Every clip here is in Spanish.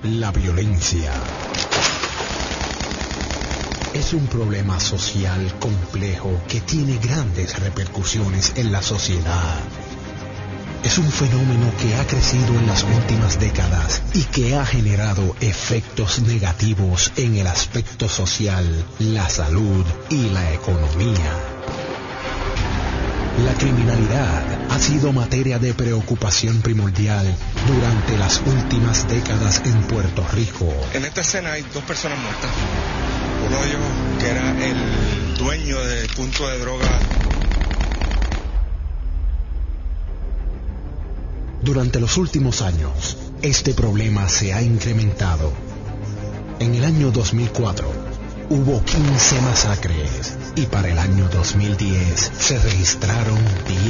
La violencia es un problema social complejo que tiene grandes repercusiones en la sociedad. Es un fenómeno que ha crecido en las últimas décadas y que ha generado efectos negativos en el aspecto social, la salud y la economía. La criminalidad ha sido materia de preocupación primordial durante las últimas décadas en Puerto Rico. En esta escena hay 2 personas muertas. Uno de ellos, que era el dueño del punto de droga. Durante los últimos años, este problema se ha incrementado. En el año 2004, hubo 15 masacres y para el año 2010 se registraron 10.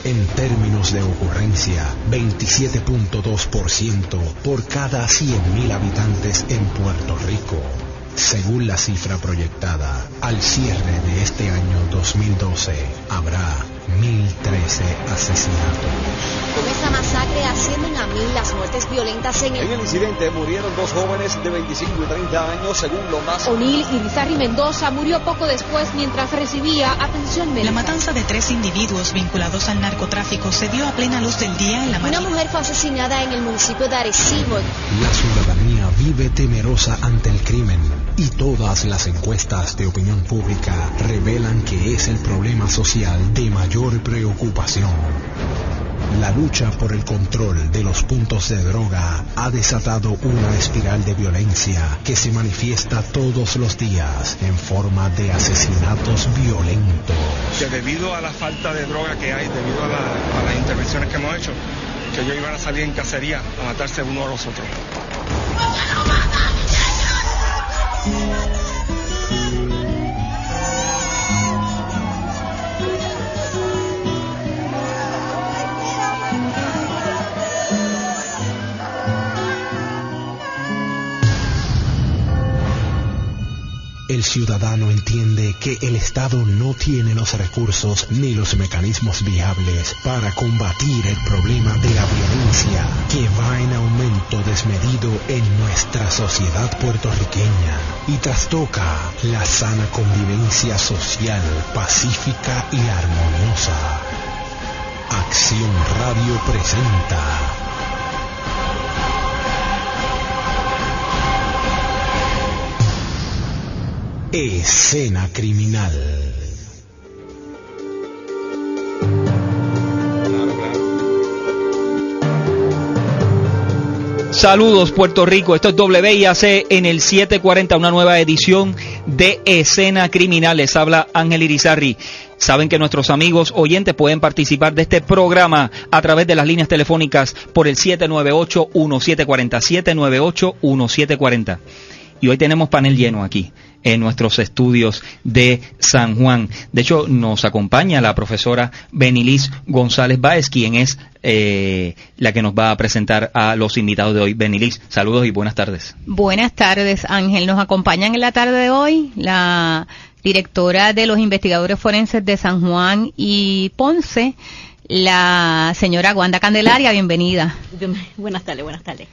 En términos de ocurrencia, 27.2% por cada 100.000 habitantes en Puerto Rico. Según la cifra proyectada, al cierre de este año 2012, habrá 1.013 asesinatos. Con esta masacre ascienden a 1.000 las muertes violentas en el incidente murieron 2 jóvenes de 25 y 30 años, según lo más. O'Neill Irizarry Mendoza murió poco después mientras recibía atención médica. La matanza de 3 individuos vinculados al narcotráfico se dio a plena luz del día en la mañana. Una mujer fue asesinada en el municipio de Arecibo. La ciudadanía vive temerosa ante el crimen y todas las encuestas de opinión pública revelan que es el problema social de mayor preocupación. La lucha por el control de los puntos de droga ha desatado una espiral de violencia que se manifiesta todos los días en forma de asesinatos violentos. Que debido a la falta de droga que hay, debido a las intervenciones que hemos hecho, que ellos iban a salir en cacería a matarse uno a los otros. El ciudadano entiende que el Estado no tiene los recursos ni los mecanismos viables para combatir el problema de la violencia que va en aumento desmedido en nuestra sociedad puertorriqueña y trastoca la sana convivencia social, pacífica y armoniosa. Acción Radio presenta Escena Criminal. Saludos Puerto Rico, esto es WIAC en el 740, una nueva edición de Escena Criminal. Les habla Ángel Irizarry. Saben que nuestros amigos oyentes pueden participar de este programa a través de las líneas telefónicas por el 798-1740, 798-1740. Y hoy tenemos panel lleno aquí en nuestros estudios de San Juan. De hecho, nos acompaña la profesora Benilis González Báez, quien es la que nos va a presentar a los invitados de hoy. Benilis, saludos y buenas tardes. Buenas tardes, Ángel. Nos acompañan en la tarde de hoy la directora de los investigadores forenses de San Juan y Ponce, la señora Wanda Candelaria. Bienvenida. Buenas tardes, buenas tardes.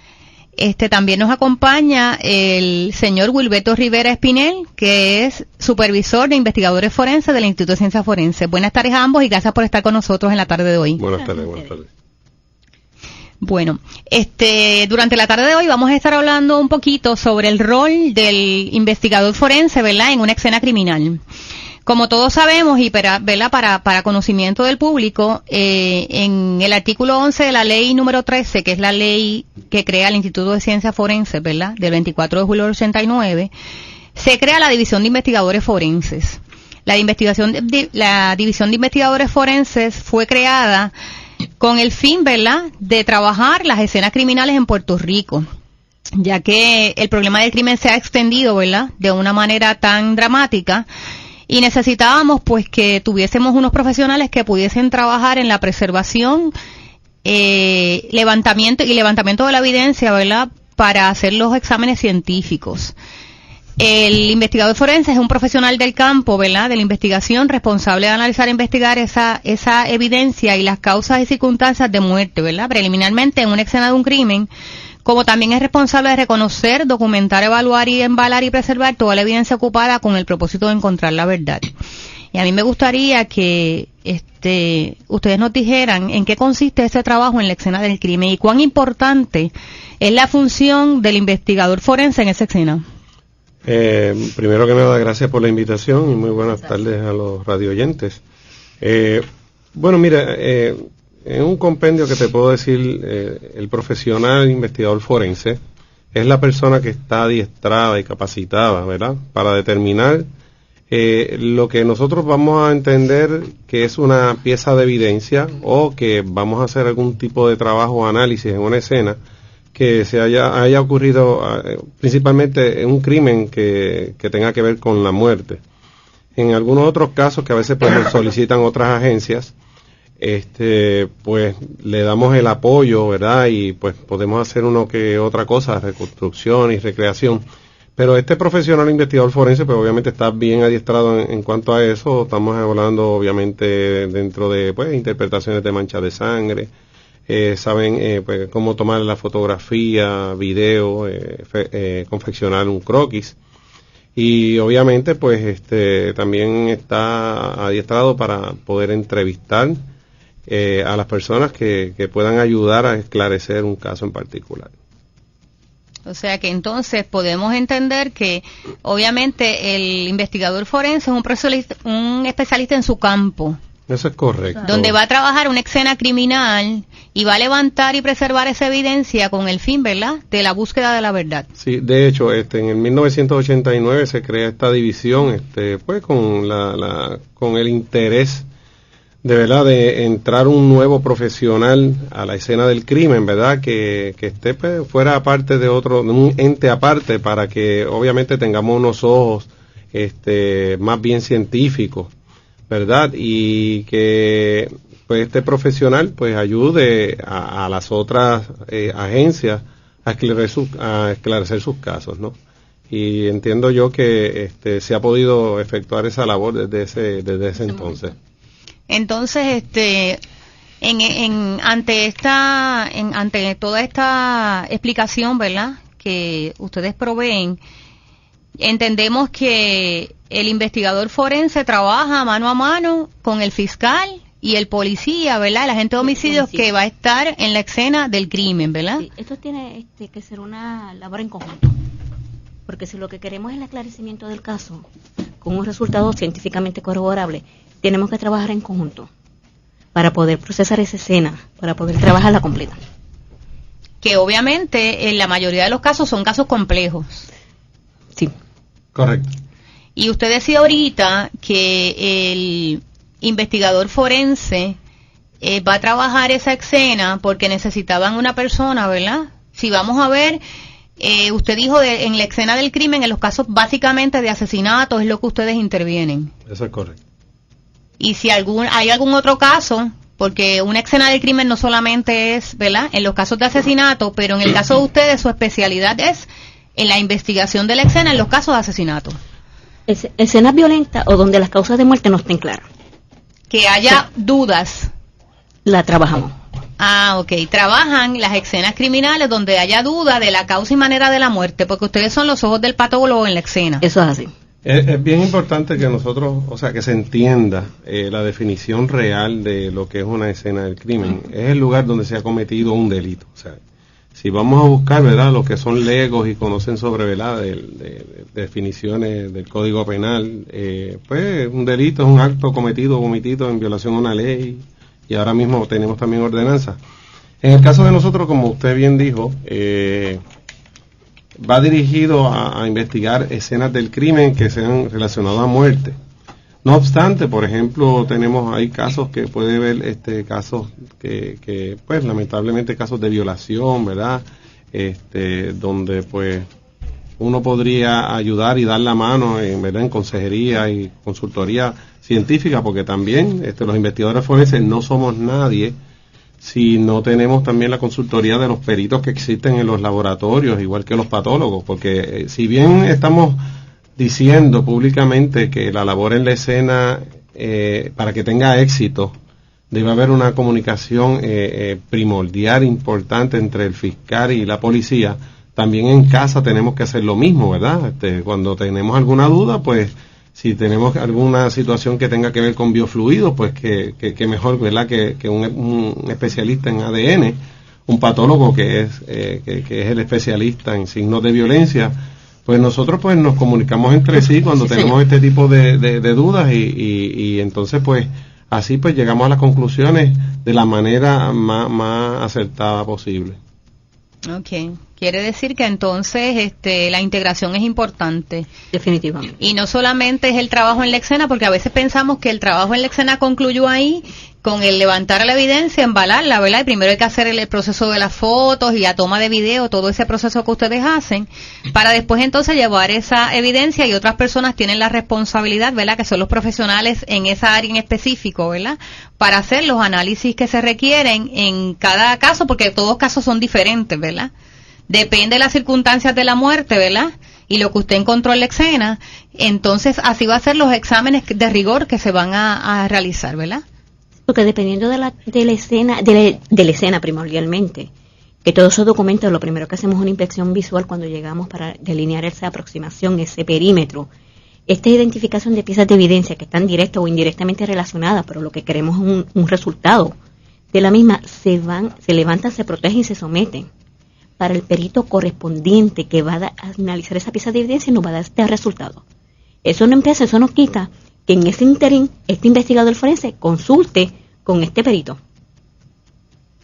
También nos acompaña el señor Wilberto Rivera Espinel, que es supervisor de investigadores forenses del Instituto de Ciencias Forenses. Buenas tardes a ambos y gracias por estar con nosotros en la tarde de hoy. Buenas tardes, buenas tardes. Bueno, durante la tarde de hoy vamos a estar hablando un poquito sobre el rol del investigador forense, ¿verdad?, en una escena criminal. Como todos sabemos, y para conocimiento del público, en el artículo 11 de la ley número 13, que es la ley que crea el Instituto de Ciencias Forenses, ¿verdad?, del 24 de julio del 89, se crea la División de Investigadores Forenses. La División de Investigadores Forenses fue creada con el fin, ¿verdad?, de trabajar las escenas criminales en Puerto Rico, ya que el problema del crimen se ha extendido, ¿verdad?, de una manera tan dramática. Y necesitábamos pues que tuviésemos unos profesionales que pudiesen trabajar en la preservación, levantamiento de la evidencia, ¿verdad?, para hacer los exámenes científicos. El investigador forense es un profesional del campo, ¿verdad?, de la investigación, responsable de analizar e investigar esa evidencia y las causas y circunstancias de muerte, ¿verdad?, preliminarmente en una escena de un crimen, como también es responsable de reconocer, documentar, evaluar y embalar y preservar toda la evidencia ocupada con el propósito de encontrar la verdad. Y a mí me gustaría que ustedes nos dijeran en qué consiste ese trabajo en la escena del crimen y cuán importante es la función del investigador forense en esa escena. Primero que nada, gracias por la invitación y muy buenas tardes a los radioyentes. Bueno, mira, en un compendio que te puedo decir, el profesional investigador forense es la persona que está adiestrada y capacitada, ¿verdad?, para determinar lo que nosotros vamos a entender que es una pieza de evidencia o que vamos a hacer algún tipo de trabajo o análisis en una escena que se haya ocurrido principalmente en un crimen que tenga que ver con la muerte. En algunos otros casos que a veces pues nos solicitan otras agencias, pues le damos el apoyo, ¿verdad? Y pues podemos hacer uno que otra cosa, reconstrucción y recreación. Pero este profesional investigador forense, pues obviamente está bien adiestrado en cuanto a eso. Estamos hablando obviamente dentro de pues interpretaciones de mancha de sangre, saben pues cómo tomar la fotografía, video, confeccionar un croquis. Y obviamente pues también está adiestrado para poder entrevistar a las personas que puedan ayudar a esclarecer un caso en particular. O sea que entonces podemos entender que obviamente el investigador forense es un especialista en su campo. Eso es correcto. Donde va a trabajar una escena criminal y va a levantar y preservar esa evidencia con el fin, ¿verdad?, de la búsqueda de la verdad. Sí, de hecho, en el 1989 se crea esta división, pues con el interés de verdad de entrar un nuevo profesional a la escena del crimen, ¿verdad? Que esté pues, fuera parte de un ente aparte para que obviamente tengamos unos ojos más bien científicos, ¿verdad? Y que pues este profesional pues ayude a las otras agencias a esclarecer sus casos, ¿no? Y entiendo yo que se ha podido efectuar esa labor desde ese entonces. Entonces, ante toda esta explicación, ¿verdad?, que ustedes proveen, entendemos que el investigador forense trabaja mano a mano con el fiscal y el policía, ¿verdad?, el agente de homicidios que va a estar en la escena del crimen, ¿verdad? Sí, esto tiene que ser una labor en conjunto, porque si lo que queremos es el esclarecimiento del caso con un resultado científicamente corroborable, tenemos que trabajar en conjunto para poder procesar esa escena, para poder trabajarla completa. Que obviamente en la mayoría de los casos son casos complejos. Sí. Correcto. Y usted decía ahorita que el investigador forense va a trabajar esa escena porque necesitaban una persona, ¿verdad? Si vamos a ver, usted dijo en la escena del crimen, en los casos básicamente de asesinatos es lo que ustedes intervienen. Eso es correcto. Y si hay algún otro caso, porque una escena del crimen no solamente es, ¿verdad?, en los casos de asesinato, pero en el caso de ustedes su especialidad es en la investigación de la escena en los casos de asesinato. Escenas violentas o donde las causas de muerte no estén claras. Que haya dudas. La trabajamos. Ah, ok. Trabajan las escenas criminales donde haya duda de la causa y manera de la muerte, porque ustedes son los ojos del patólogo en la escena. Eso es así. Es bien importante que nosotros, o sea, que se entienda la definición real de lo que es una escena del crimen. Es el lugar donde se ha cometido un delito. O sea, si vamos a buscar, ¿verdad?, los que son legos y conocen sobre, ¿verdad?, de definiciones del Código Penal, pues un delito es un acto cometido o omitido en violación a una ley, y ahora mismo tenemos también ordenanzas. En el caso de nosotros, como usted bien dijo, va dirigido a investigar escenas del crimen que sean relacionadas a muerte. No obstante, por ejemplo, hay casos que puede haber casos que pues lamentablemente casos de violación, ¿verdad? Donde pues uno podría ayudar y dar la mano ¿verdad?, en consejería y consultoría científica, porque también los investigadores forenses no somos nadie si no tenemos también la consultoría de los peritos que existen en los laboratorios, igual que los patólogos, porque si bien estamos diciendo públicamente que la labor en la escena, para que tenga éxito, debe haber una comunicación primordial, importante entre el fiscal y la policía. También en casa tenemos que hacer lo mismo, ¿verdad? Cuando tenemos alguna duda, pues si tenemos alguna situación que tenga que ver con biofluidos, pues que mejor, ¿verdad? Que un especialista en ADN, un patólogo que es el especialista en signos de violencia. Pues nosotros pues nos comunicamos entre sí cuando tenemos este tipo de dudas y entonces pues así pues llegamos a las conclusiones de la manera más acertada posible. Okay. Quiere decir que entonces la integración es importante. Definitivamente. Y no solamente es el trabajo en la escena, porque a veces pensamos que el trabajo en la escena concluyó ahí con el levantar la evidencia, embalarla, ¿verdad? Y primero hay que hacer el proceso de las fotos y la toma de video, todo ese proceso que ustedes hacen, para después entonces llevar esa evidencia y otras personas tienen la responsabilidad, ¿verdad? Que son los profesionales en esa área en específico, ¿verdad? Para hacer los análisis que se requieren en cada caso, porque todos casos son diferentes, ¿verdad? Depende de las circunstancias de la muerte, ¿verdad? Y lo que usted encontró en la escena, entonces así va a ser los exámenes de rigor que se van a realizar, ¿verdad? Porque dependiendo de la escena primordialmente, que todos esos documentos, lo primero que hacemos es una inspección visual cuando llegamos para delinear esa aproximación, ese perímetro. Esta identificación de piezas de evidencia que están directa o indirectamente relacionadas, pero lo que queremos es un resultado de la misma, se levantan, se protegen y se someten para el perito correspondiente que va a analizar esa pieza de evidencia y nos va a dar este resultado. Eso no empieza, eso nos quita que en ese interín este investigador forense consulte con este perito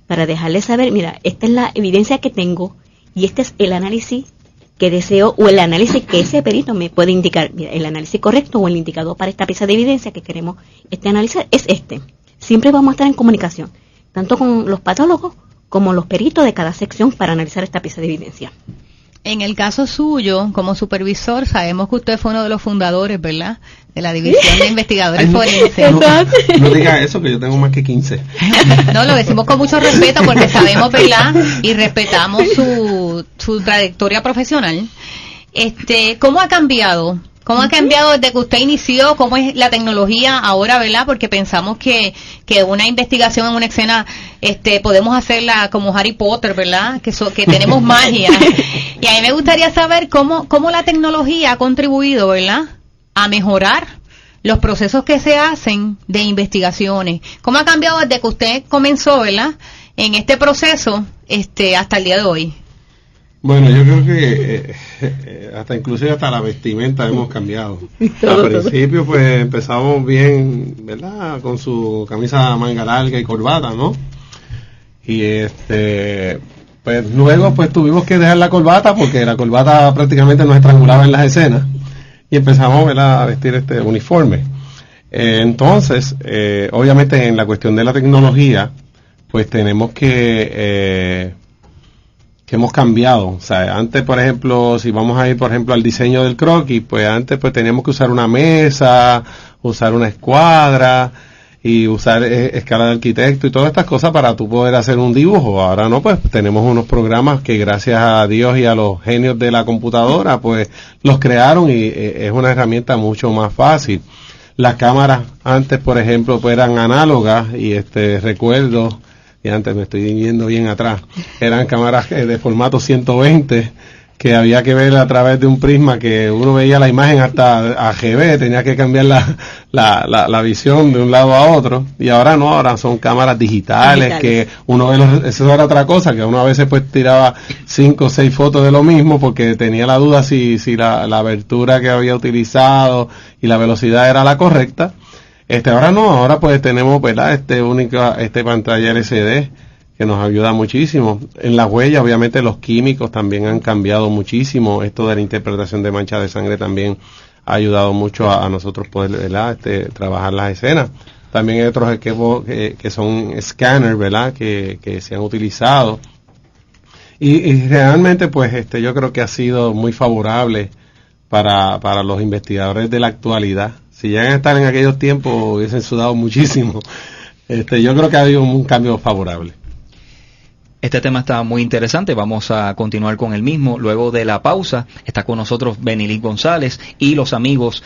para dejarle saber, mira, esta es la evidencia que tengo y este es el análisis que deseo o el análisis que ese perito me puede indicar. Mira, el análisis correcto o el indicador para esta pieza de evidencia que queremos analizar es este. Siempre vamos a estar en comunicación, tanto con los patólogos como los peritos de cada sección para analizar esta pieza de evidencia. En el caso suyo, como supervisor, sabemos que usted fue uno de los fundadores, ¿verdad?, de la División de Investigadores Forenses. No diga eso, que yo tengo más que 15. No, lo decimos con mucho respeto porque sabemos, ¿verdad?, y respetamos su trayectoria profesional. ¿Cómo ha cambiado? ¿Cómo ha cambiado desde que usted inició? ¿Cómo es la tecnología ahora, verdad? Porque pensamos que una investigación en una escena podemos hacerla como Harry Potter, ¿verdad? Que tenemos magia. Y a mí me gustaría saber cómo la tecnología ha contribuido, ¿verdad?, a mejorar los procesos que se hacen de investigaciones. ¿Cómo ha cambiado desde que usted comenzó, ¿verdad?, en este proceso hasta el día de hoy? Bueno, yo creo que inclusive hasta la vestimenta hemos cambiado. Al principio pues empezamos bien, ¿verdad?, con su camisa manga larga y corbata, ¿no? Y pues luego pues tuvimos que dejar la corbata porque la corbata prácticamente nos estrangulaba en las escenas y empezamos, ¿verdad?, a vestir este uniforme. Entonces, obviamente en la cuestión de la tecnología, pues tenemos que hemos cambiado. O sea, antes, por ejemplo, si vamos a ir, por ejemplo, al diseño del croquis, pues antes pues teníamos que usar una mesa, usar una escuadra y usar escala de arquitecto y todas estas cosas para tú poder hacer un dibujo. Ahora no, pues tenemos unos programas que gracias a Dios y a los genios de la computadora, pues los crearon y es una herramienta mucho más fácil. Las cámaras antes, por ejemplo, pues eran análogas y recuerdo, y antes me estoy yendo bien atrás, eran cámaras de formato 120 que había que ver a través de un prisma que uno veía la imagen hasta AGB, tenía que cambiar la visión de un lado a otro, y ahora no, ahora son cámaras digitales. Que uno ve eso era otra cosa, que uno a veces pues tiraba 5 o 6 fotos de lo mismo porque tenía la duda si la abertura que había utilizado y la velocidad era la correcta. Ahora no, ahora pues tenemos, ¿verdad?, pantalla LCD que nos ayuda muchísimo. En la huella, obviamente, los químicos también han cambiado muchísimo. Esto de la interpretación de manchas de sangre también ha ayudado mucho a nosotros poder, ¿verdad?, trabajar las escenas. También hay otros equipos que son escáneres, ¿verdad?, que se han utilizado. Y realmente, pues, yo creo que ha sido muy favorable para los investigadores de la actualidad. Si llegan a estar en aquellos tiempos, hubiesen sudado muchísimo. Yo creo que ha habido un cambio favorable. Este tema está muy interesante, vamos a continuar con el mismo. Luego de la pausa, está con nosotros Benilí González y los amigos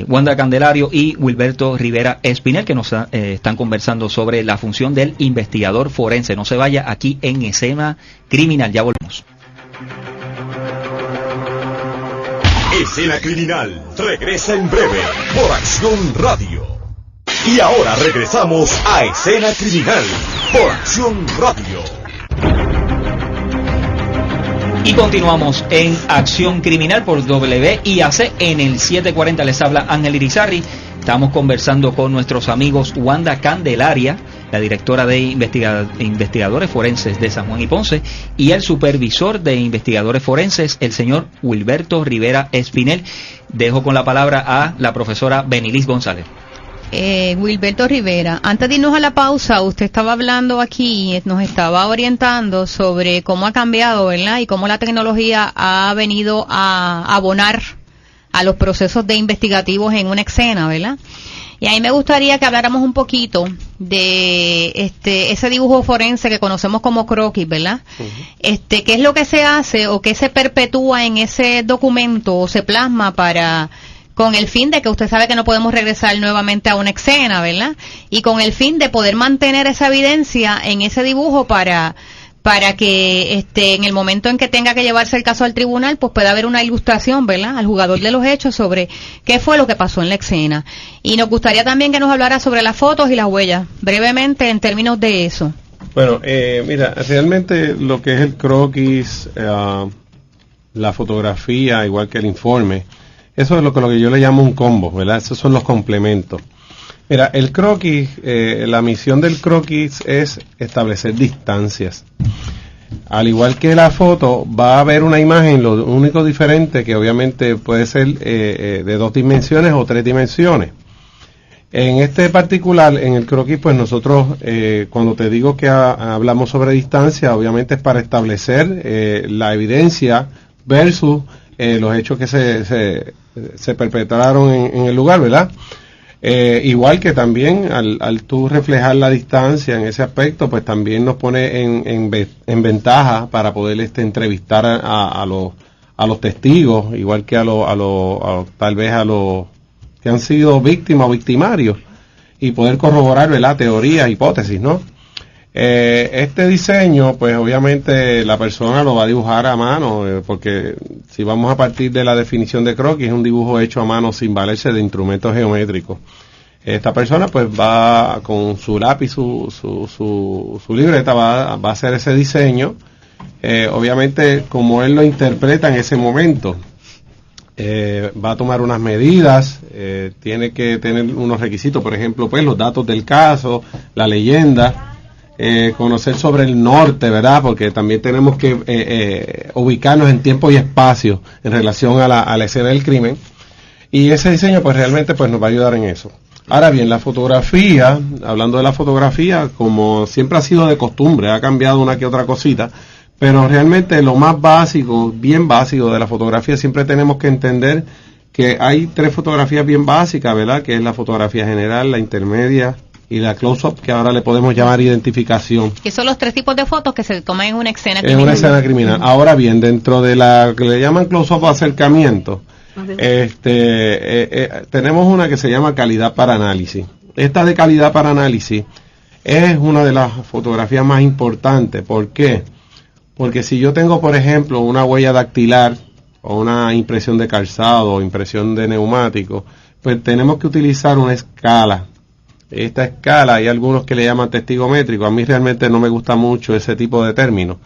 Wanda Candelario y Wilberto Rivera Espinel, que nos están conversando sobre la función del investigador forense. No se vaya, aquí en Escena Criminal, ya volvemos. Escena Criminal regresa en breve por Acción Radio. Y ahora regresamos a Escena Criminal por Acción Radio. Y continuamos en Acción Criminal por WIAC en el 740. Les habla Ángel Irizarry. Estamos conversando con nuestros amigos Wanda Candelaria, la directora de investigadores forenses de San Juan y Ponce, y el supervisor de investigadores forenses, el señor Wilberto Rivera Espinel. Dejo con la palabra a la profesora Benilis González. Wilberto Rivera, antes de irnos a la pausa, usted estaba hablando aquí, nos estaba orientando sobre cómo ha cambiado, ¿verdad? Y cómo la tecnología ha venido a abonar a los procesos de investigativos en una escena, ¿verdad? Y a mí me gustaría que habláramos un poquito de ese dibujo forense que conocemos como croquis, ¿verdad? Uh-huh. ¿Qué es lo que se hace o qué se perpetúa en ese documento o se plasma con el fin de que usted sabe que no podemos regresar nuevamente a una escena, ¿verdad? Y con el fin de poder mantener esa evidencia en ese dibujo para que en el momento en que tenga que llevarse el caso al tribunal, pues pueda haber una ilustración, ¿verdad?, al jugador de los hechos sobre qué fue lo que pasó en la escena. Y nos gustaría también que nos hablara sobre las fotos y las huellas, brevemente en términos de eso. Bueno, mira, realmente lo que es el croquis, la fotografía, igual que el informe, eso es lo que yo le llamo un combo, ¿verdad? Esos son los complementos. Mira, el croquis, la misión del croquis es establecer distancias. Al igual que la foto, va a haber una imagen, lo único diferente que obviamente puede ser de 2 dimensiones o 3 dimensiones. En este particular, en el croquis, pues nosotros, cuando te digo que hablamos sobre distancia, obviamente es para establecer la evidencia versus los hechos que se perpetraron en el lugar, ¿verdad? Igual que también al tú reflejar la distancia en ese aspecto, pues también nos pone en ventaja para poder entrevistar a los testigos, igual que tal vez a los que han sido víctimas o victimarios, y poder corroborar, ¿verdad?, teorías, hipótesis, ¿no? Este diseño, pues obviamente la persona lo va a dibujar a mano, porque si vamos a partir de la definición de croquis, es un dibujo hecho a mano sin valerse de instrumentos geométricos. Esta persona pues va con su lápiz, su libreta, va a hacer ese diseño, obviamente como él lo interpreta en ese momento. Va a tomar unas medidas, tiene que tener unos requisitos, por ejemplo, pues los datos del caso, la leyenda, conocer sobre el norte, ¿verdad? Porque también tenemos que ubicarnos en tiempo y espacio en relación a la escena del crimen, y ese diseño pues realmente pues nos va a ayudar en eso. Ahora bien, la fotografía, hablando de la fotografía, como siempre ha sido de costumbre, ha cambiado una que otra cosita, pero realmente lo más básico, bien básico de la fotografía, siempre tenemos que entender que hay 3 fotografías bien básicas, ¿verdad? Que es la fotografía general, la intermedia y la close-up, que ahora le podemos llamar identificación. Que son los 3 tipos de fotos que se toman en una escena criminal. En una escena criminal. Ahora bien, dentro de la que le llaman close-up o acercamiento, tenemos una que se llama calidad para análisis. Esta de calidad para análisis es una de las fotografías más importantes. ¿Por qué? Porque si yo tengo, por ejemplo, una huella dactilar o una impresión de calzado o impresión de neumático, pues tenemos que utilizar una escala. Esta escala, hay algunos que le llaman testigométrico, a mí realmente no me gusta mucho ese tipo de términos,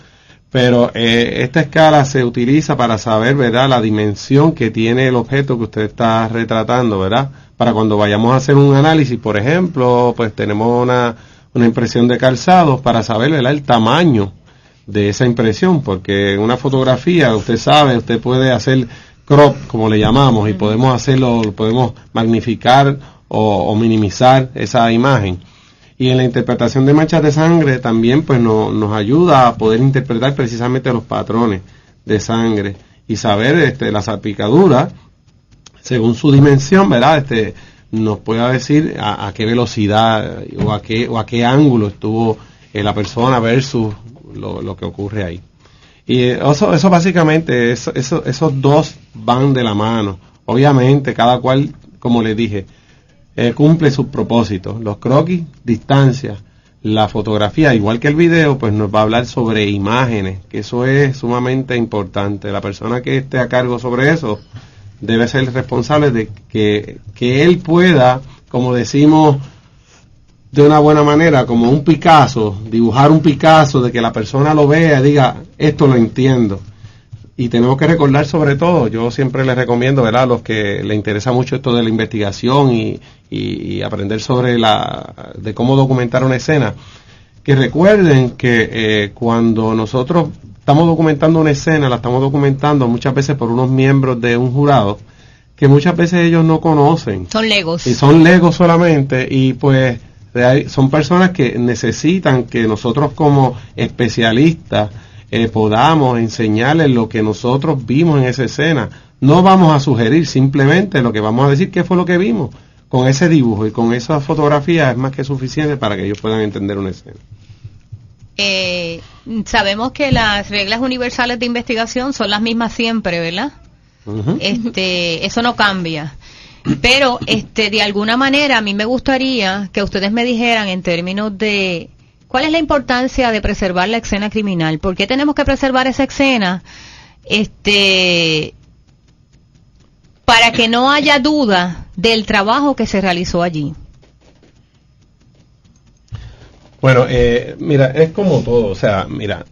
pero esta escala se utiliza para saber, ¿verdad?, la dimensión que tiene el objeto que usted está retratando, ¿verdad? Para cuando vayamos a hacer un análisis, por ejemplo, pues tenemos una impresión de calzados para saber, ¿verdad?, el tamaño de esa impresión, porque en una fotografía, usted sabe, usted puede hacer crop, como le llamamos, y podemos magnificar o minimizar esa imagen. Y en la interpretación de manchas de sangre también pues nos ayuda a poder interpretar precisamente los patrones de sangre y saber la salpicadura según su dimensión, ¿verdad? Nos puede decir a qué velocidad o a qué ángulo estuvo la persona versus lo que ocurre ahí. Y eso básicamente, esos 2 van de la mano. Obviamente cada cual como les dije, cumple sus propósitos. Los croquis, distancia. La fotografía, igual que el video, pues nos va a hablar sobre imágenes, que eso es sumamente importante. La persona que esté a cargo sobre eso debe ser responsable de que él pueda, como decimos de una buena manera, como un Picasso, dibujar un Picasso, de que la persona lo vea y diga, esto lo entiendo. Y tenemos que recordar sobre todo, yo siempre les recomiendo, ¿verdad?, a los que les interesa mucho esto de la investigación y aprender sobre de cómo documentar una escena, que recuerden que cuando nosotros estamos documentando una escena, la estamos documentando muchas veces por unos miembros de un jurado, que muchas veces ellos no conocen. Son legos. Y son legos solamente, y pues son personas que necesitan que nosotros como especialistas podamos enseñarles lo que nosotros vimos en esa escena. No vamos a sugerir, simplemente lo que vamos a decir qué fue lo que vimos. Con ese dibujo y con esa fotografía es más que suficiente para que ellos puedan entender una escena. Sabemos que las reglas universales de investigación son las mismas siempre, ¿verdad? Uh-huh. Eso no cambia. Pero de alguna manera a mí me gustaría que ustedes me dijeran en términos de ¿cuál es la importancia de preservar la escena criminal? ¿Por qué tenemos que preservar esa escena? Para que no haya duda del trabajo que se realizó allí. Bueno, mira, es como todo, o sea, mira,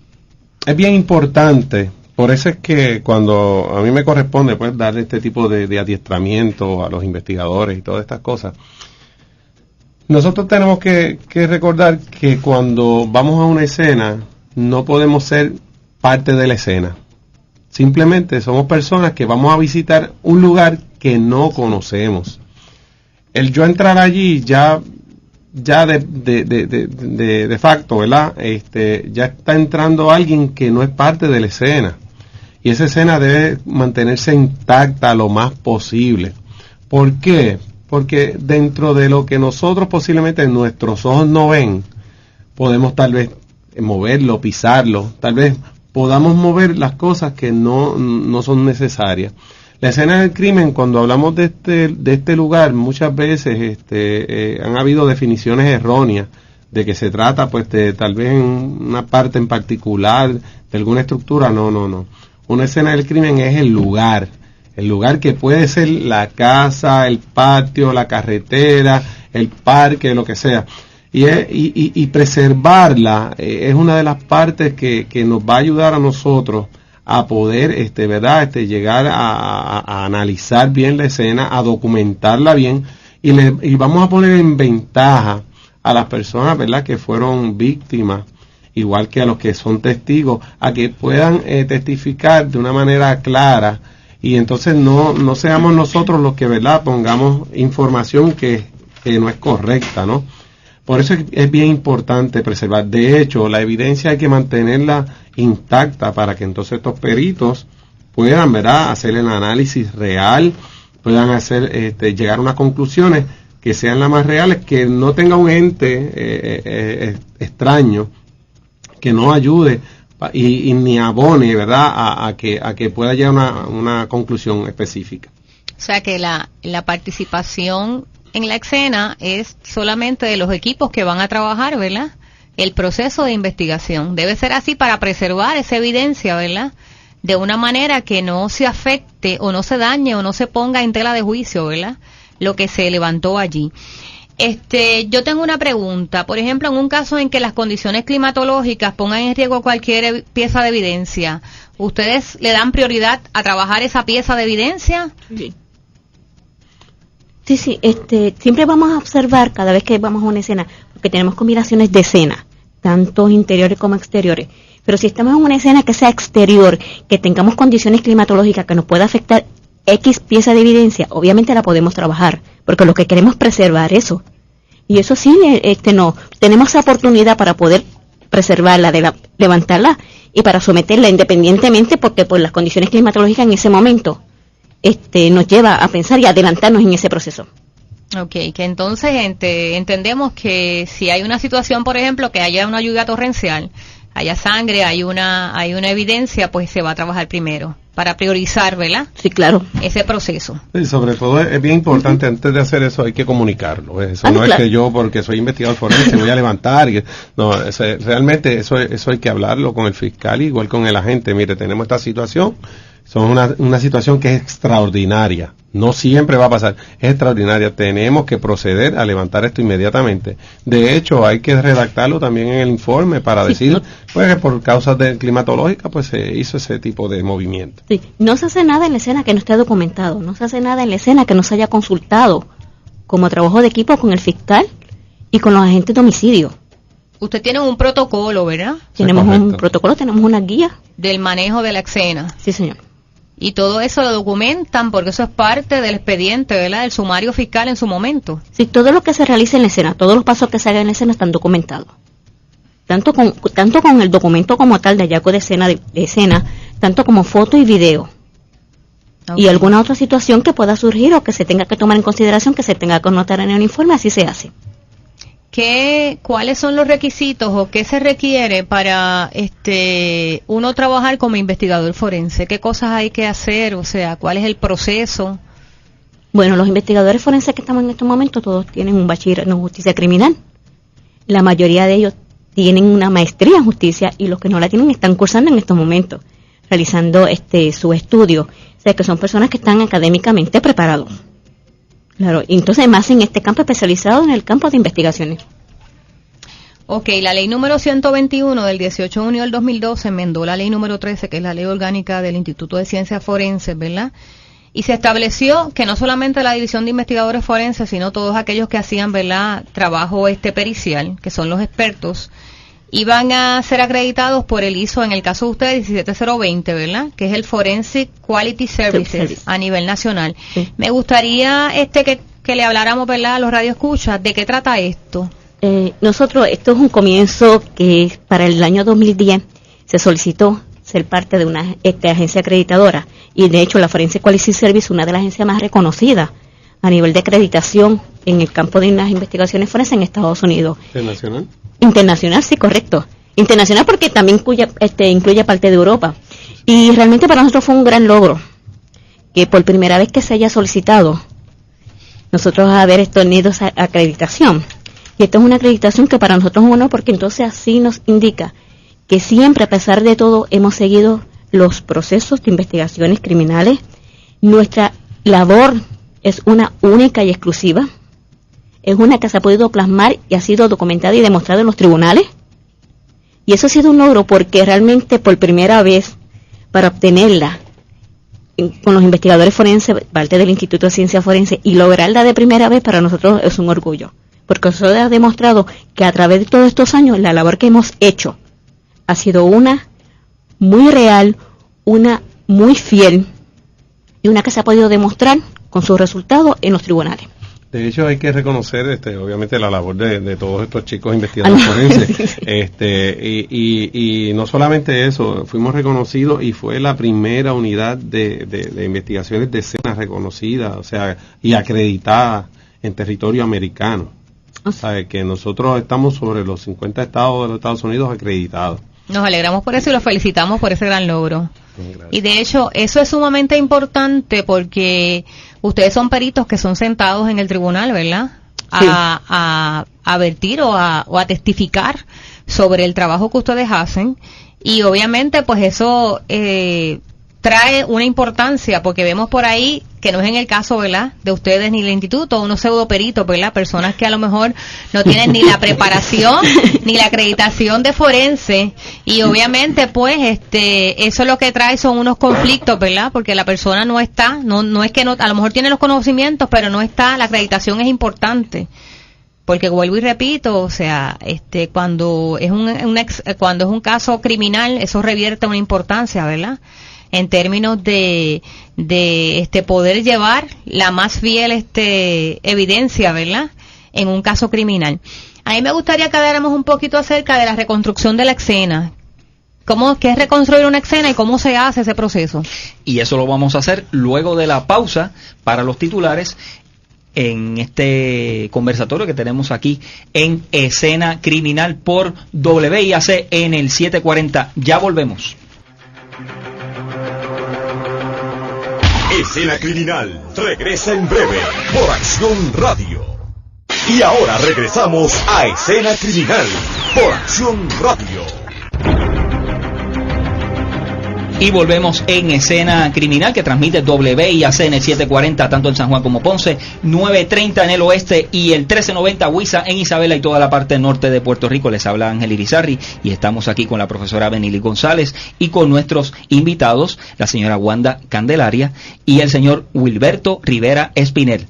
es bien importante, por eso es que cuando a mí me corresponde pues dar este tipo de adiestramiento a los investigadores y todas estas cosas, nosotros tenemos que recordar que cuando vamos a una escena no podemos ser parte de la escena. Simplemente somos personas que vamos a visitar un lugar que no conocemos. El yo entrar allí ya de facto, ¿verdad? Ya está entrando alguien que no es parte de la escena. Y esa escena debe mantenerse intacta lo más posible. ¿Por qué? Porque dentro de lo que nosotros posiblemente nuestros ojos no ven, podemos tal vez moverlo, pisarlo, tal vez podamos mover las cosas que no son necesarias. La escena del crimen, cuando hablamos de este lugar, muchas veces han habido definiciones erróneas de que se trata pues de tal vez en una parte en particular de alguna estructura. No. Una escena del crimen es el lugar que puede ser la casa, el patio, la carretera, el parque, lo que sea. Y preservarla es una de las partes que nos va a ayudar a nosotros a poder, ¿verdad? Llegar a analizar bien la escena, a documentarla bien y vamos a poner en ventaja a las personas, ¿verdad?, que fueron víctimas, igual que a los que son testigos, a que puedan testificar de una manera clara y entonces no seamos nosotros los que, ¿verdad?, pongamos información que no es correcta, ¿no? Por eso es bien importante preservar. De hecho, la evidencia hay que mantenerla intacta para que entonces estos peritos puedan, ¿verdad?, hacer el análisis real, puedan hacer llegar a unas conclusiones que sean las más reales, que no tenga un ente extraño que no ayude y ni abone, ¿verdad?, a que pueda llegar a una conclusión específica. O sea que la participación en la escena es solamente de los equipos que van a trabajar, ¿verdad?, el proceso de investigación. Debe ser así para preservar esa evidencia, ¿verdad?, de una manera que no se afecte o no se dañe o no se ponga en tela de juicio, ¿verdad?, lo que se levantó allí. Yo tengo una pregunta. Por ejemplo, en un caso en que las condiciones climatológicas pongan en riesgo cualquier pieza de evidencia, ¿ustedes le dan prioridad a trabajar esa pieza de evidencia? Sí, siempre vamos a observar cada vez que vamos a una escena, porque tenemos combinaciones de escena, tanto interiores como exteriores. Pero si estamos en una escena que sea exterior, que tengamos condiciones climatológicas que nos pueda afectar X pieza de evidencia, obviamente la podemos trabajar, porque lo que queremos es preservar eso. Y eso sí, no, tenemos esa oportunidad para poder preservarla, levantarla y para someterla independientemente, porque por las condiciones climatológicas en ese momento nos lleva a pensar y adelantarnos en ese proceso. Ok, que entonces entendemos que si hay una situación, por ejemplo, que haya una lluvia torrencial, haya sangre, hay una evidencia, pues se va a trabajar primero. para priorizar, ¿verdad? Sí, claro. Ese proceso. Sí, sobre todo es bien importante, antes de hacer eso hay que comunicarlo. Eso no claro. Es que yo, porque soy investigador forense, voy a levantar. No, realmente eso hay que hablarlo con el fiscal, igual con el agente. Mire, tenemos esta situación, son una situación que es extraordinaria. No siempre va a pasar, es extraordinaria. Tenemos que proceder a levantar esto inmediatamente. De hecho, hay que redactarlo también en el informe para decir, pues, que por causas climatológicas, pues se hizo ese tipo de movimiento. Sí, no se hace nada en la escena que no esté documentado, no se hace nada en la escena que no se haya consultado como trabajo de equipo con el fiscal y con los agentes de homicidio. Usted tiene un protocolo, ¿verdad? Tenemos un protocolo, tenemos una guía. Del manejo de la escena. Sí, señor. Y todo eso lo documentan porque eso es parte del expediente, ¿verdad? Del sumario fiscal en su momento. Sí, todo lo que se realiza en la escena, todos los pasos que se hagan en la escena están documentados. Tanto con el documento como tal de hallazgo de escena, tanto como foto y video. Okay. Y alguna otra situación que pueda surgir o que se tenga que tomar en consideración, que se tenga que anotar en el informe, así se hace. ¿Cuáles son los requisitos o qué se requiere para uno trabajar como investigador forense? ¿Qué cosas hay que hacer? O sea, ¿cuál es el proceso? Bueno, los investigadores forenses que estamos en estos momentos todos tienen un bachillerato en justicia criminal. La mayoría de ellos tienen una maestría en justicia y los que no la tienen están cursando en estos momentos, realizando su estudio. O sea, que son personas que están académicamente preparados. Claro, entonces más en este campo especializado en el campo de investigaciones. Ok, la ley número 121 del 18 de junio del 2012 enmendó la ley número 13, que es la ley orgánica del Instituto de Ciencias Forenses, ¿verdad? Y se estableció que no solamente la División de Investigadores Forenses, sino todos aquellos que hacían, ¿verdad?, trabajo pericial, que son los expertos, iban a ser acreditados por el ISO, en el caso de ustedes, 17020, ¿verdad?, que es el Forensic Quality Services a nivel nacional. Sí. Me gustaría que le habláramos, ¿verdad?, a los radioescuchas, ¿de qué trata esto? Esto es un comienzo que para el año 2010 se solicitó ser parte de una agencia acreditadora, y de hecho la Forensic Quality Service, una de las agencias más reconocidas a nivel de acreditación en el campo de las investigaciones forenses en Estados Unidos. ¿Internacional? Internacional, sí, correcto. Internacional porque también incluye parte de Europa. Y realmente para nosotros fue un gran logro que por primera vez que se haya solicitado nosotros haber tenido esa acreditación. Y esto es una acreditación que para nosotros es un honor porque entonces así nos indica que siempre, a pesar de todo, hemos seguido los procesos de investigaciones criminales. Nuestra labor es una única y exclusiva. Es una que se ha podido plasmar y ha sido documentada y demostrada en los tribunales. Y eso ha sido un logro porque realmente por primera vez, para obtenerla con los investigadores forenses, parte del Instituto de Ciencias Forenses, y lograrla de primera vez para nosotros es un orgullo. Porque eso ha demostrado que a través de todos estos años la labor que hemos hecho ha sido una muy real, una muy fiel y una que se ha podido demostrar con sus resultados en los tribunales. De hecho, hay que reconocer, obviamente, la labor de todos estos chicos investigadores forenses. Y no solamente eso, fuimos reconocidos y fue la primera unidad de investigaciones de escena reconocida, o sea, y acreditada en territorio americano. O sea, que nosotros estamos sobre los 50 estados de los Estados Unidos acreditados. Nos alegramos por eso y los felicitamos por ese gran logro. Gracias. Y de hecho, eso es sumamente importante porque ustedes son peritos que son sentados en el tribunal, ¿verdad? Sí. A advertir o a testificar sobre el trabajo que ustedes hacen. Y obviamente, pues eso trae una importancia, porque vemos por ahí que no es en el caso, ¿verdad?, de ustedes ni del instituto, unos pseudoperitos, ¿verdad?, personas que a lo mejor no tienen ni la preparación ni la acreditación de forense, y obviamente pues eso lo que trae son unos conflictos, ¿verdad?, porque la persona no está, no es que no, a lo mejor tiene los conocimientos, pero no está, la acreditación es importante. Porque vuelvo y repito, o sea, cuando es un caso criminal, eso revierte una importancia, ¿verdad?, en términos de poder llevar la más fiel evidencia, ¿verdad?, en un caso criminal. A mí me gustaría que habláramos un poquito acerca de la reconstrucción de la escena. ¿Qué es reconstruir una escena y cómo se hace ese proceso? Y eso lo vamos a hacer luego de la pausa para los titulares en este conversatorio que tenemos aquí en Escena Criminal por WIAC en el 740. Ya volvemos. Escena Criminal regresa en breve por Acción Radio. Y ahora regresamos a Escena Criminal por Acción Radio. Y volvemos en Escena Criminal, que transmite WIACN 740 tanto en San Juan como Ponce, 930 en el oeste y el 1390 Huiza en Isabela y toda la parte norte de Puerto Rico. Les habla Ángel Irizarry y estamos aquí con la profesora Benily González y con nuestros invitados, la señora Wanda Candelaria y el señor Wilberto Rivera Espinel,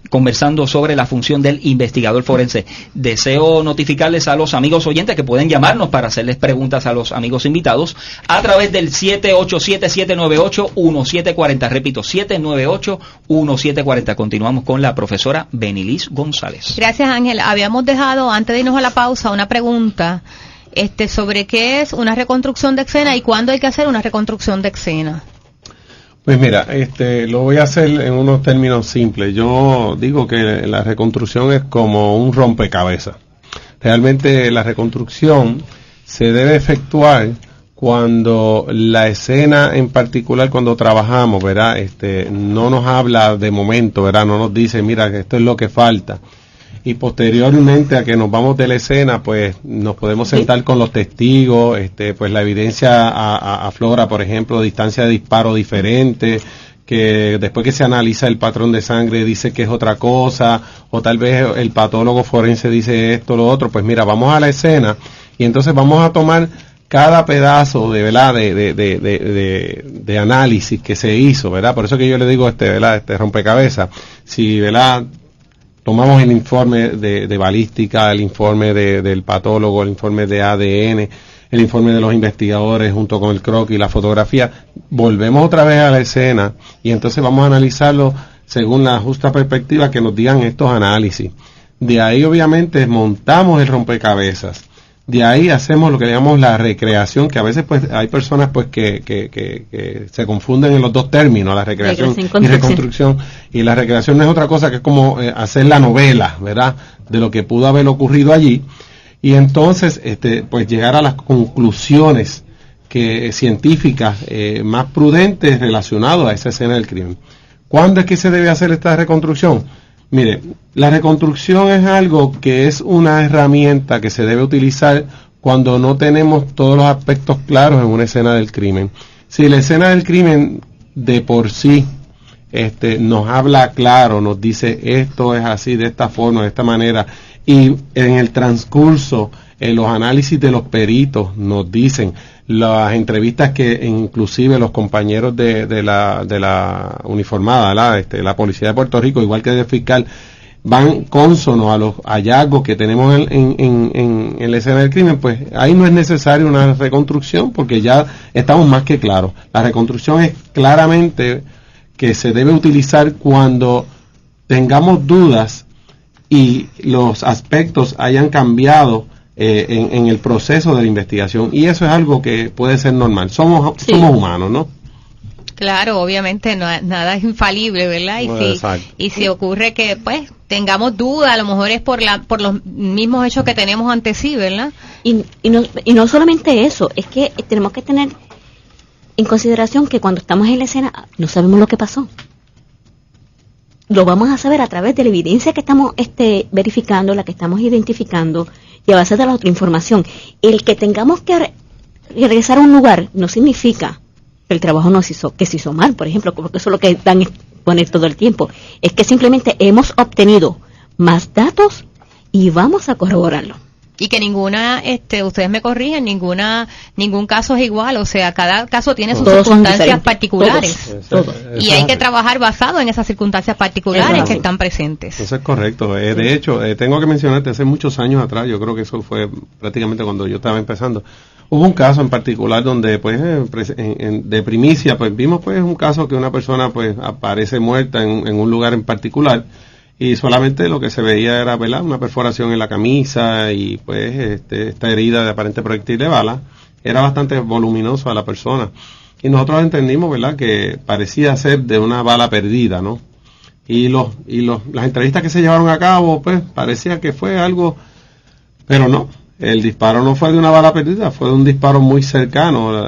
conversando sobre la función del investigador forense. Deseo notificarles a los amigos oyentes que pueden llamarnos para hacerles preguntas a los amigos invitados a través del 787-798-1740. Repito, 798-1740. Continuamos con la profesora Benilís González. Gracias, Ángel. Habíamos dejado, antes de irnos a la pausa, una pregunta sobre qué es una reconstrucción de escena y cuándo hay que hacer una reconstrucción de escena. Pues mira, lo voy a hacer en unos términos simples. Yo digo que la reconstrucción es como un rompecabezas. Realmente la reconstrucción se debe efectuar cuando la escena en particular, cuando trabajamos, ¿verdad? No nos habla de momento, ¿verdad? No nos dice, mira, esto es lo que falta. Y posteriormente a que nos vamos de la escena, pues nos podemos sentar con los testigos, pues la evidencia aflora, por ejemplo, distancia de disparo diferente, que después que se analiza el patrón de sangre dice que es otra cosa, o tal vez el patólogo forense dice esto, lo otro. Pues mira, vamos a la escena y entonces vamos a tomar cada pedazo de, ¿verdad?, de análisis que se hizo, ¿verdad? Por eso que yo le digo ¿verdad?, rompecabezas. Si, ¿verdad?, tomamos el informe de balística, el informe del patólogo, el informe de ADN, el informe de los investigadores junto con el croquis y la fotografía, volvemos otra vez a la escena y entonces vamos a analizarlo según la justa perspectiva que nos digan estos análisis. De ahí obviamente montamos el rompecabezas. De ahí hacemos lo que llamamos la recreación, que a veces pues hay personas pues que se confunden en los dos términos, la recreación y reconstrucción. Y la recreación no es otra cosa que es como hacer la novela, ¿verdad?, de lo que pudo haber ocurrido allí. Y entonces pues llegar a las conclusiones científicas más prudentes relacionadas a esa escena del crimen. ¿Cuándo es que se debe hacer esta reconstrucción? Mire, la reconstrucción es algo que es una herramienta que se debe utilizar cuando no tenemos todos los aspectos claros en una escena del crimen. Si la escena del crimen de por sí nos habla claro, nos dice esto es así, de esta forma, de esta manera, y en el transcurso, en los análisis de los peritos nos dicen, las entrevistas que inclusive los compañeros de la uniformada, la Policía de Puerto Rico, igual que del fiscal, van cónsonos a los hallazgos que tenemos en la escena del crimen, pues ahí no es necesaria una reconstrucción porque ya estamos más que claros. La reconstrucción es claramente que se debe utilizar cuando tengamos dudas y los aspectos hayan cambiado en el proceso de la investigación, y eso es algo que puede ser normal. Somos humanos, ¿no? Claro, obviamente nada es infalible, ¿verdad? Y si ocurre que pues tengamos duda, a lo mejor es por los mismos hechos que tenemos ante sí, ¿verdad? Y no solamente eso, es que tenemos que tener en consideración que cuando estamos en la escena no sabemos lo que pasó. Lo vamos a saber a través de la evidencia que estamos verificando, la que estamos identificando, y a base de la otra información. El que tengamos que regresar a un lugar no significa que el trabajo que se hizo mal, por ejemplo, porque eso es lo que dan a poner todo el tiempo. Es que simplemente hemos obtenido más datos y vamos a corroborarlo. Y que ustedes me corrigen, ningún caso es igual, o sea, cada caso tiene sus circunstancias particulares. Todos. Y hay que trabajar basado en esas circunstancias particulares que están presentes. Eso es correcto. De hecho, tengo que mencionarte, hace muchos años atrás, yo creo que eso fue prácticamente cuando yo estaba empezando, hubo un caso en particular donde, pues, de primicia, pues, vimos, pues, un caso que una persona, pues, aparece muerta en un lugar en particular, y solamente lo que se veía era, ¿verdad?, una perforación en la camisa y pues esta herida de aparente proyectil de bala. Era bastante voluminoso a la persona y nosotros entendimos, ¿verdad?, que parecía ser de una bala perdida, ¿no? Y las entrevistas que se llevaron a cabo, pues parecía que fue algo, pero no, el disparo no fue de una bala perdida, fue de un disparo muy cercano.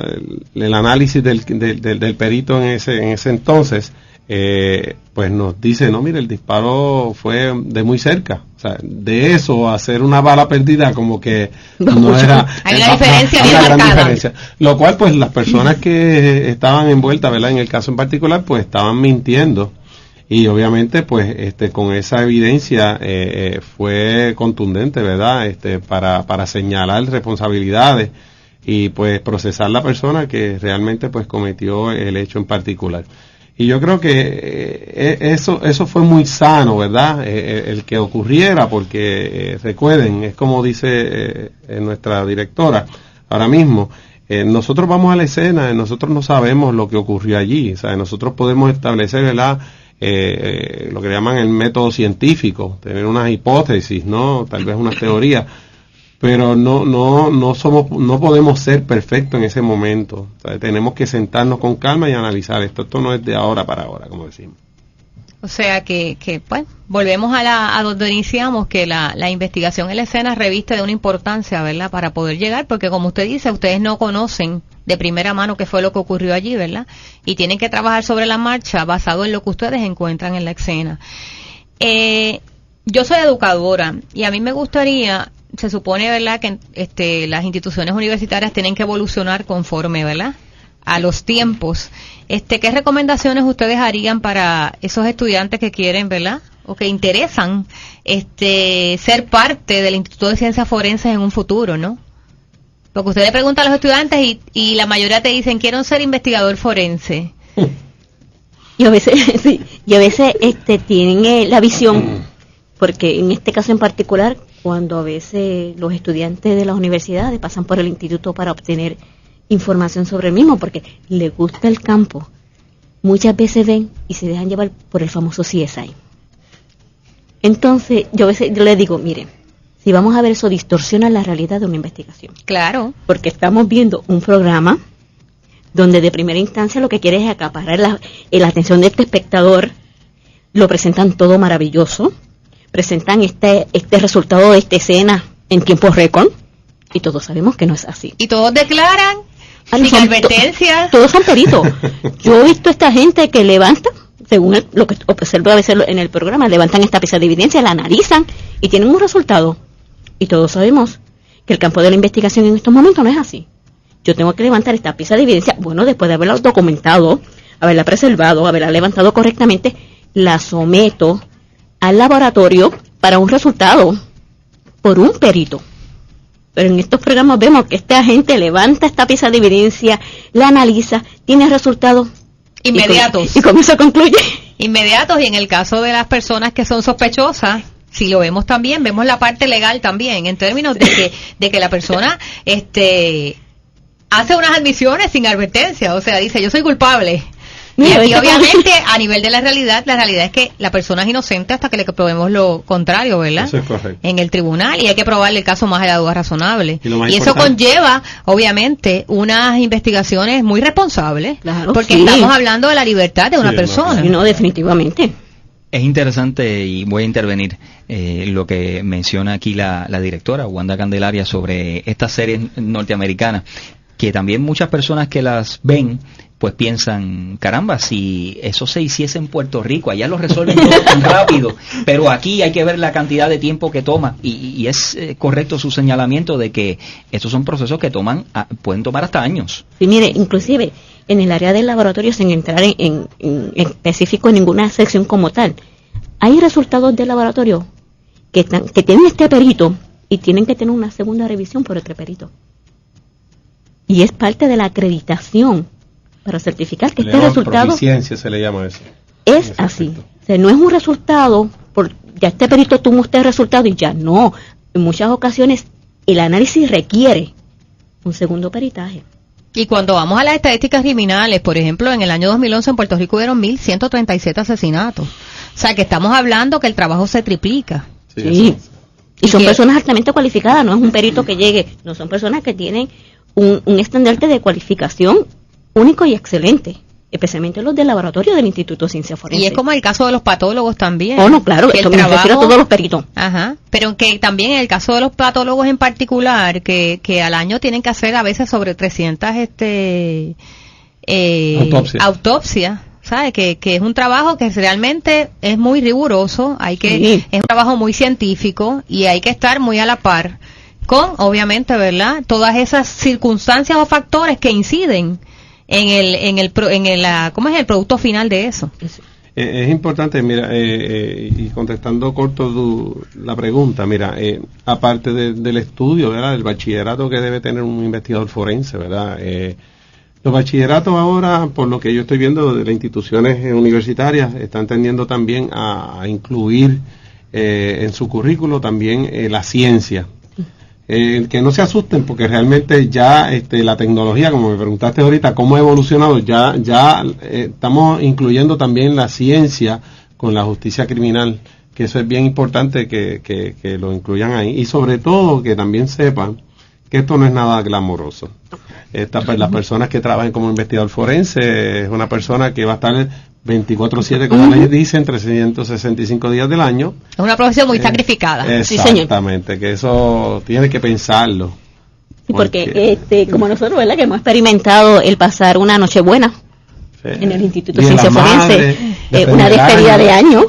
El análisis del perito en ese entonces pues nos dice, no, mire, el disparo fue de muy cerca. O sea, de eso a hacer una bala perdida como que no era... Hay una diferencia bien gran marcada. diferencia. Lo cual, pues, las personas que estaban envueltas, ¿verdad?, en el caso en particular, pues, estaban mintiendo. Y obviamente, pues, con esa evidencia fue contundente, ¿verdad?, para señalar responsabilidades y, pues, procesar la persona que realmente, pues, cometió el hecho en particular. Y yo creo que eso fue muy sano, ¿verdad?, el que ocurriera, porque recuerden, es como dice nuestra directora ahora mismo, nosotros vamos a la escena, nosotros no sabemos lo que ocurrió allí, o sea, nosotros podemos establecer, ¿verdad?, lo que llaman el método científico, tener unas hipótesis, ¿no?, tal vez unas teorías, pero no podemos ser perfectos en ese momento. O sea, tenemos que sentarnos con calma y analizar esto. Esto no es de ahora para ahora, como decimos. O sea que pues, volvemos a donde iniciamos, que la investigación en la escena reviste de una importancia, ¿verdad?, para poder llegar, porque como usted dice, ustedes no conocen de primera mano qué fue lo que ocurrió allí, ¿verdad? Y tienen que trabajar sobre la marcha basado en lo que ustedes encuentran en la escena. Yo soy educadora y a mí me gustaría, se supone, ¿verdad?, que las instituciones universitarias tienen que evolucionar conforme, ¿verdad?, a los tiempos. ¿Qué recomendaciones ustedes harían para esos estudiantes que quieren, ¿verdad?, o que interesan ser parte del Instituto de Ciencias Forenses en un futuro, ¿no? Porque usted le pregunta a los estudiantes y la mayoría te dicen, quiero ser investigador forense. Y a veces, sí, tienen la visión, porque en este caso en particular, cuando a veces los estudiantes de las universidades pasan por el instituto para obtener información sobre el mismo, porque les gusta el campo, muchas veces ven y se dejan llevar por el famoso CSI. Entonces, yo les digo, miren, si vamos a ver eso, distorsiona la realidad de una investigación. Claro. Porque estamos viendo un programa donde de primera instancia lo que quiere es acaparar la atención de este espectador, lo presentan todo maravilloso, presentan este resultado de esta escena en tiempo récord, y todos sabemos que no es así. Y todos declaran, sin advertencia. Todos son peritos. Yo he visto a esta gente que levanta, según lo que observo a veces en el programa, levantan esta pieza de evidencia, la analizan y tienen un resultado. Y todos sabemos que el campo de la investigación en estos momentos no es así. Yo tengo que levantar esta pieza de evidencia, bueno, después de haberla documentado, haberla preservado, haberla levantado correctamente, la someto al laboratorio para un resultado por un perito. Pero en estos programas vemos que esta gente levanta esta pieza de evidencia, la analiza, tiene resultados inmediatos. Y con eso concluye. Inmediatos, y en el caso de las personas que son sospechosas, si lo vemos también, vemos la parte legal también, en términos de que la persona hace unas admisiones sin advertencia, o sea, dice, yo soy culpable. Y obviamente, a nivel de la realidad es que la persona es inocente hasta que le probemos lo contrario, ¿verdad? Eso es correcto. En el tribunal, y hay que probarle el caso más allá de duda razonable. Y eso conlleva, obviamente, unas investigaciones muy responsables, claro, porque sí, estamos hablando de la libertad de una persona. No, definitivamente. Es interesante, y voy a intervenir, lo que menciona aquí la directora, Wanda Candelaria, sobre estas series norteamericanas, que también muchas personas que las ven pues piensan, caramba, si eso se hiciese en Puerto Rico, allá lo resuelven todo tan rápido, pero aquí hay que ver la cantidad de tiempo que toma, y es correcto su señalamiento de que estos son procesos que pueden tomar hasta años. Sí, mire, inclusive en el área del laboratorio, sin entrar en específico en ninguna sección como tal, hay resultados del laboratorio que tienen este perito y tienen que tener una segunda revisión por otro perito. Y es parte de la acreditación para certificar que este resultado se le llama eso. Es así. O sea, no es un resultado, ya este perito tuvo este resultado y ya no. En muchas ocasiones el análisis requiere un segundo peritaje. Y cuando vamos a las estadísticas criminales, por ejemplo, en el año 2011 en Puerto Rico hubieron 1.137 asesinatos. O sea, que estamos hablando que el trabajo se triplica. Sí. Y son personas altamente cualificadas, no es un perito que llegue, no, son personas que tienen un estandarte de cualificación único y excelente, especialmente los del laboratorio del Instituto de Ciencias Forenses. Y es como el caso de los patólogos también. Oh, no, claro, esto me refiero a todos los peritos. Ajá, pero que también en el caso de los patólogos en particular, que al año tienen que hacer a veces sobre 300 autopsias. O ¿sabe? Que es un trabajo que realmente es muy riguroso, es un trabajo muy científico y hay que estar muy a la par con, obviamente, ¿verdad? Todas esas circunstancias o factores que inciden en el producto final de eso. Es importante, mira, y contestando corto la pregunta, mira, aparte del estudio, ¿verdad? Del bachillerato que debe tener un investigador forense, ¿verdad? Los bachilleratos ahora, por lo que yo estoy viendo de las instituciones universitarias, están tendiendo también a incluir en su currículo también la ciencia. Que no se asusten porque realmente ya la tecnología, como me preguntaste ahorita, cómo ha evolucionado, ya estamos incluyendo también la ciencia con la justicia criminal, que eso es bien importante que lo incluyan ahí, y sobre todo que también sepan que esto no es nada glamoroso. Las personas que trabajan como investigador forense es una persona que va a estar 24/7, como les dicen, 365 días del año. Es una profesión muy sacrificada. Exactamente, sí, que eso tiene que pensarlo. Porque como nosotros, ¿verdad?, que hemos experimentado el pasar una nochebuena en el Instituto de Ciencia Forense, una despedida de año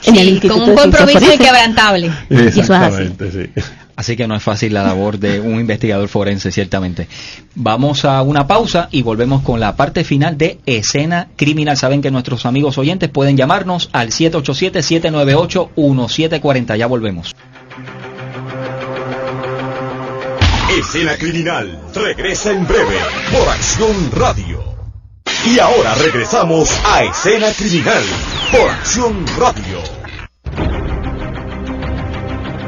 en el Instituto con un compromiso inquebrantable. Exactamente, sí. Así que no es fácil la labor de un investigador forense, ciertamente. Vamos a una pausa y volvemos con la parte final de Escena Criminal. Saben que nuestros amigos oyentes pueden llamarnos al 787-798-1740. Ya volvemos. Escena Criminal regresa en breve por Acción Radio. Y ahora regresamos a Escena Criminal por Acción Radio.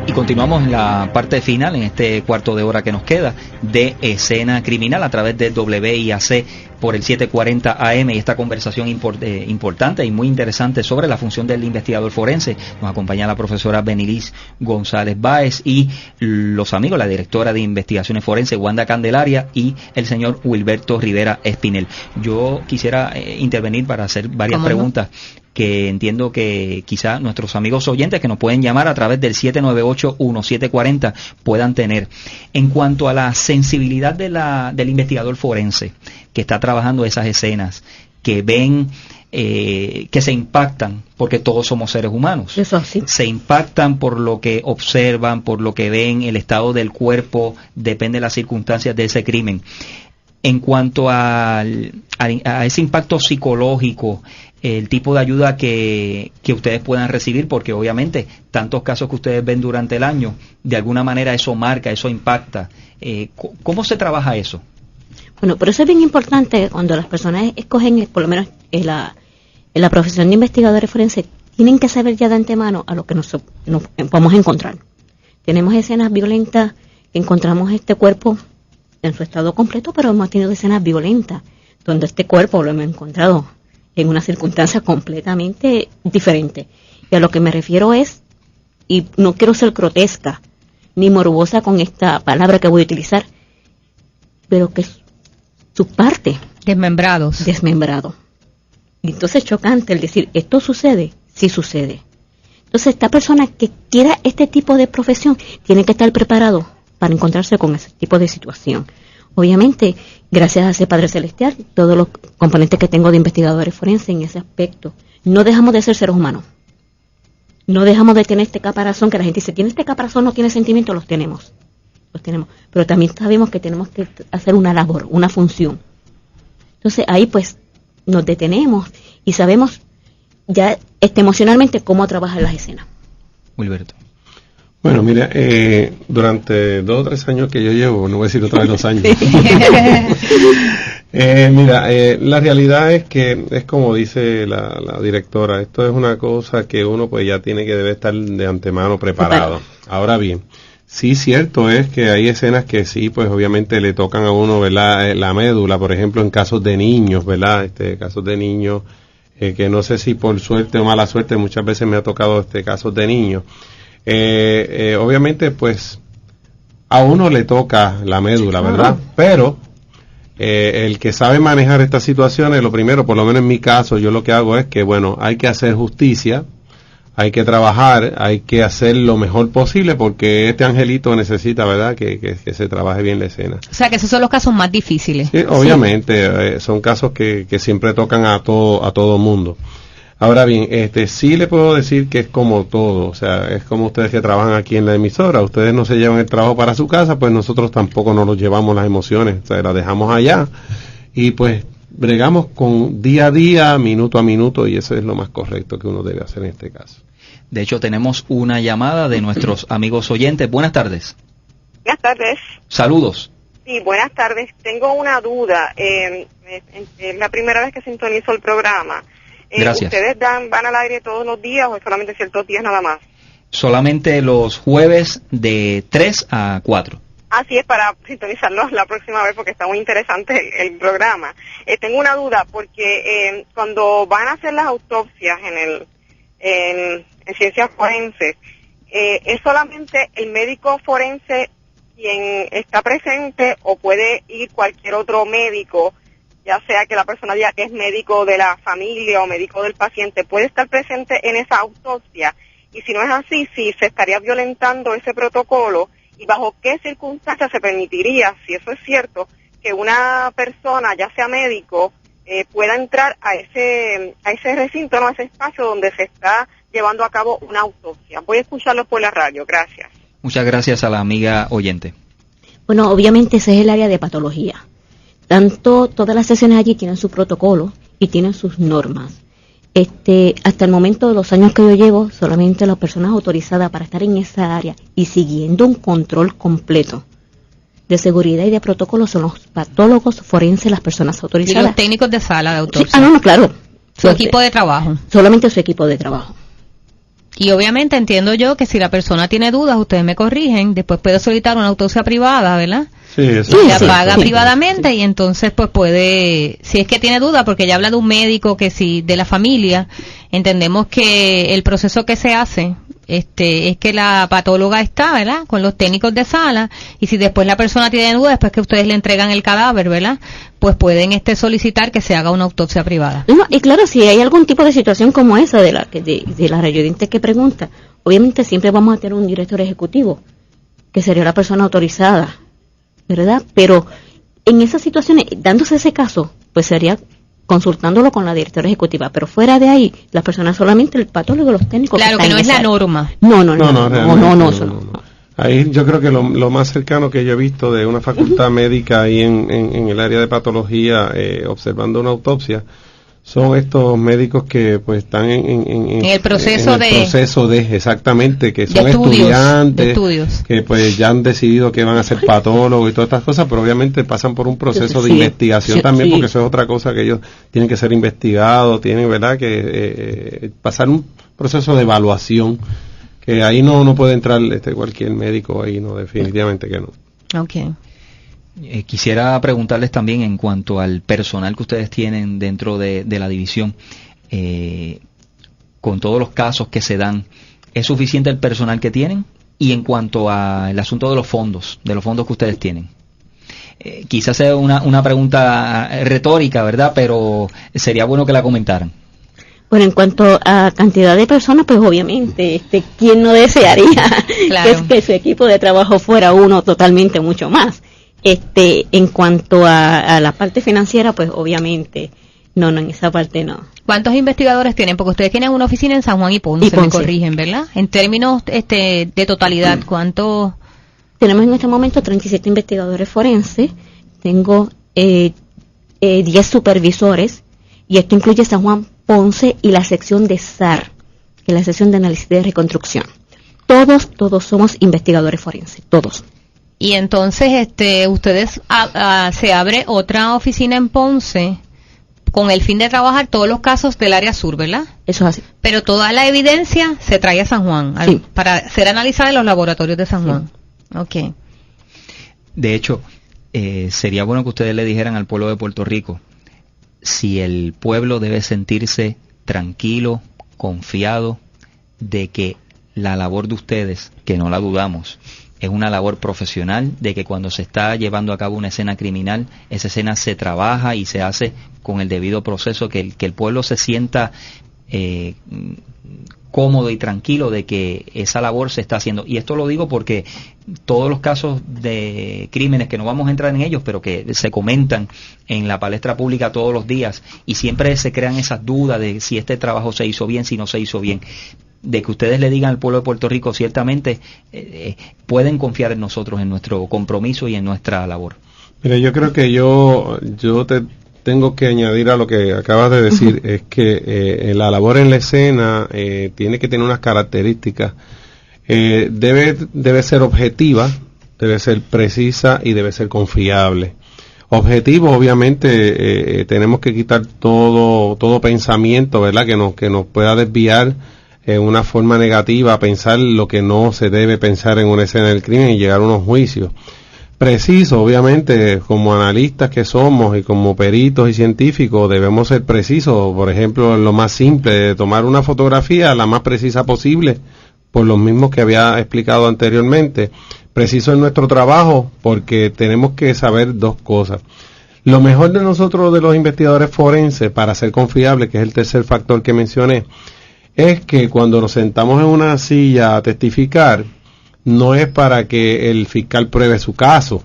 Y continuamos en la parte final, en este cuarto de hora que nos queda, de Escena Criminal a través de WIAC por el 740 AM, y esta conversación importante y muy interesante sobre la función del investigador forense. Nos acompaña la profesora Benilis González Báez y los amigos, la directora de investigaciones forenses Wanda Candelaria y el señor Wilberto Rivera Espinel. Yo quisiera intervenir para hacer varias preguntas que entiendo que quizá nuestros amigos oyentes que nos pueden llamar a través del 798-1740 puedan tener. En cuanto a la sensibilidad del investigador forense que está trabajando esas escenas, que ven, que se impactan, porque todos somos seres humanos. Eso sí. Se impactan por lo que observan, por lo que ven, el estado del cuerpo, depende de las circunstancias de ese crimen. En cuanto a ese impacto psicológico, el tipo de ayuda que ustedes puedan recibir, porque obviamente tantos casos que ustedes ven durante el año, de alguna manera eso marca, eso impacta. ¿Cómo se trabaja eso? Bueno, por eso es bien importante cuando las personas escogen, por lo menos en la profesión de investigadores forenses, tienen que saber ya de antemano a lo que nos vamos a encontrar. Tenemos escenas violentas, encontramos este cuerpo en su estado completo, pero hemos tenido escenas violentas, donde este cuerpo lo hemos encontrado en una circunstancia completamente diferente. Y a lo que me refiero es, y no quiero ser grotesca ni morbosa con esta palabra que voy a utilizar, pero que su parte desmembrado. Y entonces chocante el decir, ¿esto sucede? Sí sucede. Entonces esta persona que quiera este tipo de profesión tiene que estar preparado para encontrarse con ese tipo de situación. Obviamente, gracias a ese Padre Celestial, todos los componentes que tengo de investigadores forenses en ese aspecto, no dejamos de ser seres humanos. No dejamos de tener este caparazón, que la gente dice, ¿tiene este caparazón? No tiene sentimientos, los tenemos. Pero también sabemos que tenemos que hacer una labor, una función. Entonces ahí pues nos detenemos y sabemos ya emocionalmente cómo trabajar las escenas. Wilberto. Bueno, mira, durante 2 o 3 años que yo llevo, no voy a decir otra vez los años. La realidad es que es como dice la directora, esto es una cosa que uno pues ya debe estar de antemano preparado. Ahora bien, sí, cierto es que hay escenas que sí, pues obviamente le tocan a uno, ¿verdad? La médula, por ejemplo, en casos de niños, ¿verdad? Casos de niños, que no sé si por suerte o mala suerte, muchas veces me ha tocado casos de niños. Obviamente, pues, a uno le toca la médula, ¿verdad? Pero, el que sabe manejar estas situaciones, lo primero, por lo menos en mi caso, yo lo que hago es que, bueno, hay que hacer justicia, hay que trabajar, hay que hacer lo mejor posible porque este angelito necesita, ¿verdad?, que se trabaje bien la escena. O sea, que esos son los casos más difíciles. Sí, obviamente, son casos que siempre tocan a todo mundo. Ahora bien, sí le puedo decir que es como todo, o sea, es como ustedes que trabajan aquí en la emisora, ustedes no se llevan el trabajo para su casa, pues nosotros tampoco nos los llevamos las emociones, o sea, las dejamos allá y pues bregamos con día a día, minuto a minuto, y eso es lo más correcto que uno debe hacer en este caso. De hecho, tenemos una llamada de nuestros amigos oyentes. Buenas tardes. Buenas tardes. Saludos. Sí, buenas tardes. Tengo una duda. Es la primera vez que sintonizo el programa. Gracias. ¿Ustedes van al aire todos los días o solamente ciertos días nada más? Solamente los jueves de 3 a 4. Así es, para sintonizarlos la próxima vez porque está muy interesante el programa. Tengo una duda porque cuando van a hacer las autopsias en ciencias forenses, ¿es solamente el médico forense quien está presente o puede ir cualquier otro médico, ya sea que la persona diga que es médico de la familia o médico del paciente, puede estar presente en esa autopsia? Y si no es así, si se estaría violentando ese protocolo y bajo qué circunstancias se permitiría, si eso es cierto, que una persona, ya sea médico, pueda entrar a ese recinto, no a ese espacio donde se está llevando a cabo una autopsia. Voy a escucharlo por la radio. Gracias. Muchas gracias a la amiga oyente. Bueno, obviamente ese es el área de patología. Todas las sesiones allí tienen su protocolo y tienen sus normas. Hasta el momento de los años que yo llevo, solamente las personas autorizadas para estar en esa área y siguiendo un control completo de seguridad y de protocolo son los patólogos forenses, las personas autorizadas. Y los técnicos de sala de autopsia. Sí, no, claro. Su equipo de trabajo. Solamente su equipo de trabajo. Y obviamente entiendo yo que si la persona tiene dudas, ustedes me corrigen, después puede solicitar una autopsia privada, ¿verdad? Sí, eso y la paga privadamente y entonces pues puede, si es que tiene duda, porque ya habla de un médico que si de la familia, entendemos que el proceso que se hace es que la patóloga está, ¿verdad?, con los técnicos de sala, y si después la persona tiene duda, después que ustedes le entregan el cadáver, ¿verdad?, pues pueden solicitar que se haga una autopsia privada. No, y claro, si hay algún tipo de situación como esa de la radioyente que pregunta, obviamente siempre vamos a tener un director ejecutivo, que sería la persona autorizada, ¿verdad? Pero en esas situaciones, dándose ese caso, pues sería consultándolo con la directora ejecutiva, pero fuera de ahí, las personas solamente el patólogo, los técnicos. Claro, que no es la norma. No. Ahí yo creo que lo más cercano que yo he visto de una facultad médica ahí en el área de patología, observando una autopsia, son estos médicos que pues están en el proceso de exactamente, que son estudiantes que pues ya han decidido que van a ser patólogos y todas estas cosas, pero obviamente pasan por un proceso de investigación también, porque eso es otra cosa que ellos tienen que ser investigados, tienen, ¿verdad?, que pasar un proceso de evaluación, que ahí no puede entrar cualquier médico, ahí no, definitivamente que no. Okay. Quisiera preguntarles también en cuanto al personal que ustedes tienen dentro de la división, con todos los casos que se dan, ¿es suficiente el personal que tienen? Y en cuanto al asunto de los fondos que ustedes tienen. Quizás sea una pregunta retórica, ¿verdad?, pero sería bueno que la comentaran. Bueno, en cuanto a cantidad de personas, pues obviamente, ¿quién no desearía que su equipo de trabajo fuera uno totalmente mucho más? En cuanto a la parte financiera, pues obviamente, no, en esa parte no. ¿Cuántos investigadores tienen? Porque ustedes tienen una oficina en San Juan y Ponce, me corrigen, ¿verdad? En términos de totalidad, ¿cuántos? Tenemos en este momento 37 investigadores forenses, tengo 10 supervisores, y esto incluye San Juan, Ponce y la sección de SAR, que es la sección de análisis de reconstrucción. Todos somos investigadores forenses, todos. Y entonces ustedes se abre otra oficina en Ponce con el fin de trabajar todos los casos del área sur, ¿verdad? Eso es así. Pero toda la evidencia se trae a San Juan para ser analizada en los laboratorios de San Juan. Okay. De hecho, sería bueno que ustedes le dijeran al pueblo de Puerto Rico si el pueblo debe sentirse tranquilo, confiado de que la labor de ustedes, que no la dudamos, es una labor profesional, de que cuando se está llevando a cabo una escena criminal, esa escena se trabaja y se hace con el debido proceso, que el pueblo se sienta cómodo y tranquilo de que esa labor se está haciendo. Y esto lo digo porque todos los casos de crímenes, que no vamos a entrar en ellos, pero que se comentan en la palestra pública todos los días, y siempre se crean esas dudas de si este trabajo se hizo bien, si no se hizo bien, de que ustedes le digan al pueblo de Puerto Rico, ciertamente pueden confiar en nosotros, en nuestro compromiso y en nuestra labor. Mira, yo creo que yo te tengo que añadir a lo que acabas de decir, es que la labor en la escena tiene que tener unas características. Debe ser objetiva, debe ser precisa y debe ser confiable. Objetivo, obviamente, tenemos que quitar todo pensamiento, ¿verdad?, que nos pueda desviar en una forma negativa a pensar lo que no se debe pensar en una escena del crimen y llegar a unos juicios. Preciso, obviamente, como analistas que somos y como peritos y científicos debemos ser precisos. Por ejemplo, lo más simple, de tomar una fotografía la más precisa posible, por lo mismo que había explicado anteriormente. Preciso en nuestro trabajo, porque tenemos que saber dos cosas. Lo mejor de nosotros, de los investigadores forenses, para ser confiables, que es el tercer factor que mencioné, es que cuando nos sentamos en una silla a testificar, no es para que el fiscal pruebe su caso,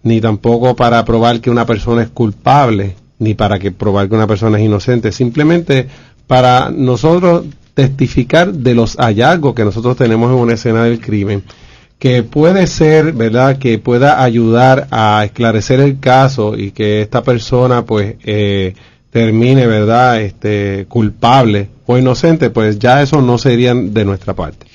ni tampoco para probar que una persona es culpable, ni para que probar que una persona es inocente, simplemente para nosotros testificar de los hallazgos que nosotros tenemos en una escena del crimen, que puede ser, ¿verdad?, que pueda ayudar a esclarecer el caso y que esta persona pues termine, ¿verdad?, culpable o inocente, pues ya eso no sería de nuestra parte.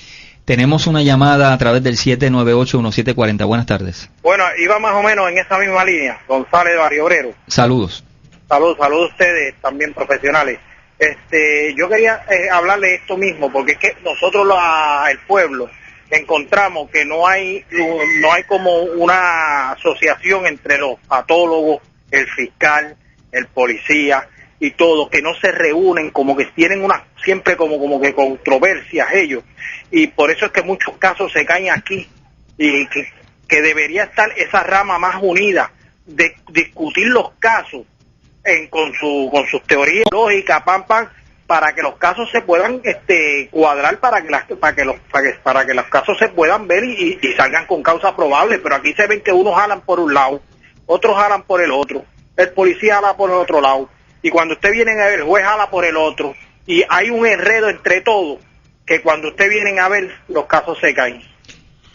Tenemos una llamada a través del 798-1740. Buenas tardes. Bueno, iba más o menos en esa misma línea. González de Barrio Obrero. Saludos. Saludos a ustedes, también profesionales. Yo quería hablarle de esto mismo, porque es que nosotros, el pueblo, encontramos que no hay como una asociación entre los patólogos, el fiscal, el policía y todo, que no se reúnen, como que tienen siempre como que controversias ellos, y por eso es que muchos casos se caen aquí, y que debería estar esa rama más unida de discutir los casos con sus teorías lógicas, para que los casos se puedan cuadrar, para que los casos se puedan ver y salgan con causa probable. Pero aquí se ven que unos jalan por un lado, otros jalan por el otro, el policía jala por el otro lado, y cuando usted viene a ver, el juez jala por el otro, y hay un enredo entre todos, que cuando usted viene a ver, los casos se caen.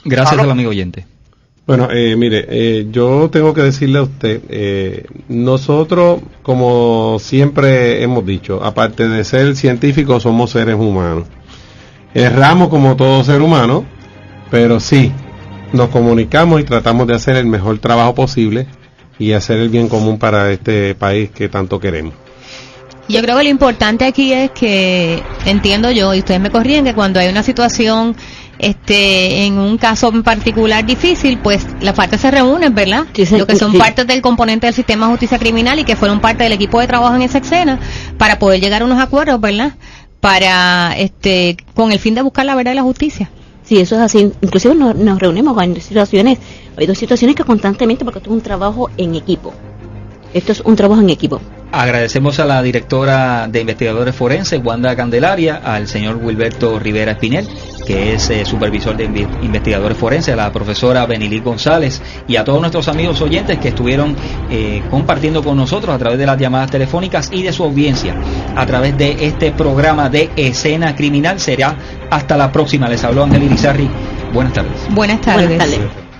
Gracias al amigo oyente. Bueno, mire, yo tengo que decirle a usted, nosotros, como siempre hemos dicho, aparte de ser científicos, somos seres humanos. Erramos como todo ser humano, pero sí, nos comunicamos y tratamos de hacer el mejor trabajo posible y hacer el bien común para este país que tanto queremos. Yo creo que lo importante aquí es que, entiendo yo, y ustedes me corrigen, que cuando hay una situación en un caso en particular difícil, pues las partes se reúnen, ¿verdad? Sí, lo que son partes del componente del sistema de justicia criminal y que fueron parte del equipo de trabajo en esa escena para poder llegar a unos acuerdos, ¿verdad? Para con el fin de buscar la verdad y la justicia. Sí, eso es así. Inclusive nos reunimos hay dos situaciones que constantemente, porque esto es un trabajo en equipo. Esto es un trabajo en equipo. Agradecemos a la directora de investigadores forenses, Wanda Candelaria, al señor Wilberto Rivera Espinel, que es supervisor de investigadores forenses, a la profesora Benilí González y a todos nuestros amigos oyentes que estuvieron compartiendo con nosotros a través de las llamadas telefónicas y de su audiencia a través de este programa de Escena Criminal. Será hasta la próxima. Les habló Ángel Irizarry. Buenas tardes. Buenas tardes. Buenas tardes.